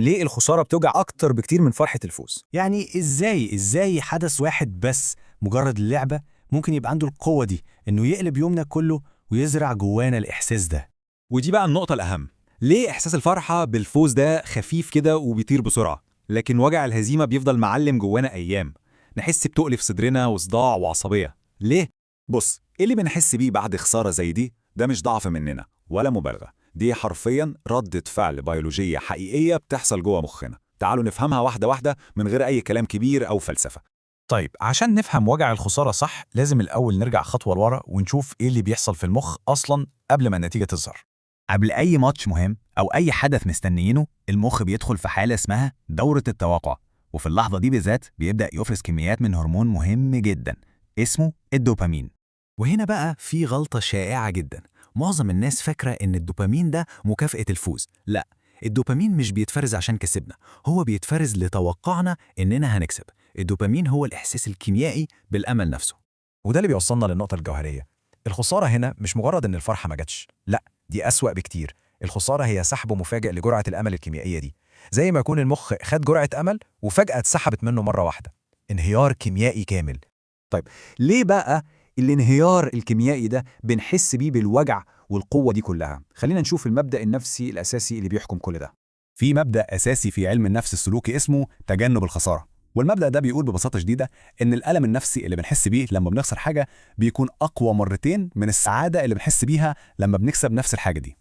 ليه الخسارة بتوجع أكتر بكتير من فرحة الفوز؟ يعني إزاي حدث واحد بس مجرد اللعبة ممكن يبقى عنده القوة دي إنه يقلب يومنا كله ويزرع جوانا الإحساس ده؟ ودي بقى النقطة الأهم. ليه إحساس الفرحة بالفوز ده خفيف كده وبيطير بسرعة، لكن وجع الهزيمة بيفضل معلم جوانا أيام؟ نحس بتقل في صدرنا وصداع وعصبية. ليه؟ بص، إيه اللي بنحس بيه بعد خسارة زي دي ده مش ضعف مننا ولا مبالغة، دي حرفياً ردة فعل بيولوجية حقيقية بتحصل جوه مخنا. تعالوا نفهمها واحدة واحدة من غير أي كلام كبير أو فلسفة. طيب عشان نفهم وجع الخسارة صح لازم الأول نرجع خطوة لورا ونشوف إيه اللي بيحصل في المخ أصلاً قبل ما النتيجة تظهر. قبل أي ماتش مهم أو أي حدث مستنيينه المخ بيدخل في حالة اسمها دورة التوقع، وفي اللحظة دي بالذات بيبدأ يفرز كميات من هرمون مهم جدا اسمه الدوبامين. وهنا بقى في غلطة شائعة جدا، معظم الناس فاكرة إن الدوبامين ده مكافأة الفوز. لا، الدوبامين مش بيتفرز عشان كسبنا، هو بيتفرز لتوقعنا إننا هنكسب. الدوبامين هو الإحساس الكيميائي بالأمل نفسه. وده اللي بيوصلنا للنقطة الجوهرية. الخسارة هنا مش مجرد إن الفرحة ما جاتش، لا دي أسوأ بكتير. الخسارة هي سحب مفاجئ لجرعة الأمل الكيميائية دي، زي ما يكون المخ خد جرعة أمل وفجأة اتسحبت منه مرة واحدة. انهيار كيميائي كامل. ليه بقى الانهيار الكيميائي ده بنحس بيه بالوجع والقوة دي كلها؟ خلينا نشوف المبدأ النفسي الأساسي اللي بيحكم كل ده. في مبدأ أساسي في علم النفس السلوكي اسمه تجنب الخسارة، والمبدأ ده بيقول ببساطة شديدة إن الألم النفسي اللي بنحس بيه لما بنخسر حاجة بيكون أقوى مرتين من السعادة اللي بنحس بيها لما بنكسب نفس الحاجة دي.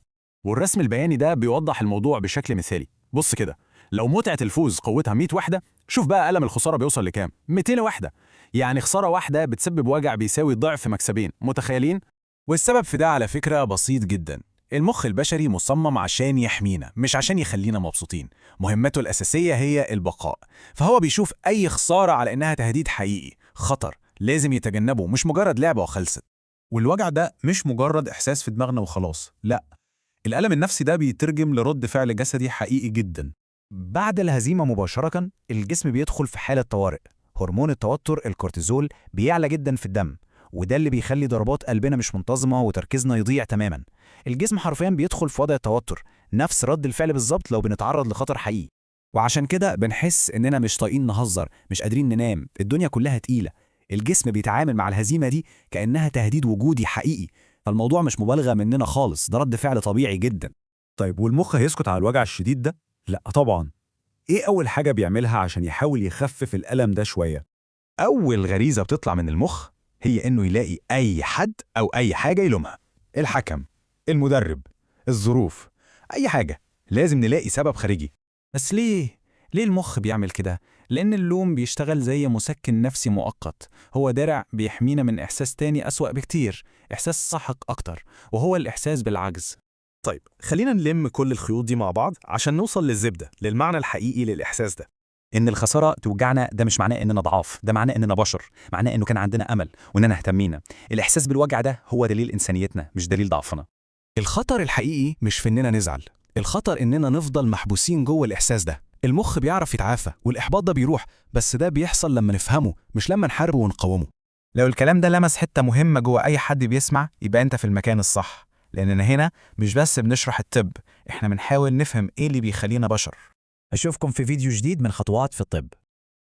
والرسم البياني ده بيوضح الموضوع بشكل مثالي. بص كده، لو متعة الفوز قوتها 100 وحدة، شوف بقى ألم الخسارة بيوصل لكام؟ 200 وحدة. يعني خسارة واحدة بتسبب وجع بيساوي ضعف مكسبين، متخيلين؟ والسبب في ده على فكرة بسيط جدا. المخ البشري مصمم عشان يحمينا مش عشان يخلينا مبسوطين. مهمته الأساسية هي البقاء، فهو بيشوف أي خسارة على إنها تهديد حقيقي، خطر لازم يتجنبه، مش مجرد لعبة وخلصت. والوجع ده مش مجرد إحساس في دماغنا وخلاص، لا، الألم النفسي ده بيترجم لرد فعل جسدي حقيقي جدا. بعد الهزيمة مباشرة الجسم بيدخل في حالة طوارئ. هرمون التوتر الكورتيزول بيعلى جدا في الدم، وده اللي بيخلي ضربات قلبنا مش منتظمة وتركيزنا يضيع تماما. الجسم حرفيا بيدخل في وضع التوتر، نفس رد الفعل بالظبط لو بنتعرض لخطر حقيقي. وعشان كده بنحس إننا مش طايقين نهزر، مش قادرين ننام، الدنيا كلها تقيلة. الجسم بيتعامل مع الهزيمة دي كأنها تهديد وجودي حقيقي. فالموضوع مش مبالغة مننا خالص، ده رد فعل طبيعي جدا. طيب والمخ هيسكت على الوجع الشديد ده؟ لا طبعا. إيه أول حاجة بيعملها عشان يحاول يخفف الألم ده شوية؟ أول غريزة بتطلع من المخ هي إنه يلاقي أي حد أو أي حاجة يلومها. الحكم، المدرب، الظروف، أي حاجة. لازم نلاقي سبب خارجي. بس ليه المخ بيعمل كده؟ لأن اللوم بيشتغل زي مسكن نفسي مؤقت، هو درع بيحمينا من إحساس تاني أسوأ بكتير، إحساس ساحق أكتر، وهو الإحساس بالعجز. طيب خلينا نلم كل الخيوط دي مع بعض عشان نوصل للزبدة، للمعنى الحقيقي للإحساس ده. إن الخسارة توجعنا ده مش معناه إننا ضعاف، ده معناه إننا بشر، معناه إنه كان عندنا أمل وإننا اهتمينا. الإحساس بالوجع ده هو دليل إنسانيتنا مش دليل ضعفنا. الخطر الحقيقي مش في إننا نزعل، الخطر إننا نفضل محبوسين جوه الإحساس ده. المخ بيعرف يتعافى والإحباط ده بيروح، بس ده بيحصل لما نفهمه مش لما نحاربه ونقاومه. لو الكلام ده لمس حتة مهمة جوه أي حد بيسمع يبقى أنت في المكان الصح، لأننا هنا مش بس بنشرح الطب، إحنا بنحاول نفهم إيه اللي بيخلينا بشر. أشوفكم في فيديو جديد من خطوات في الطب.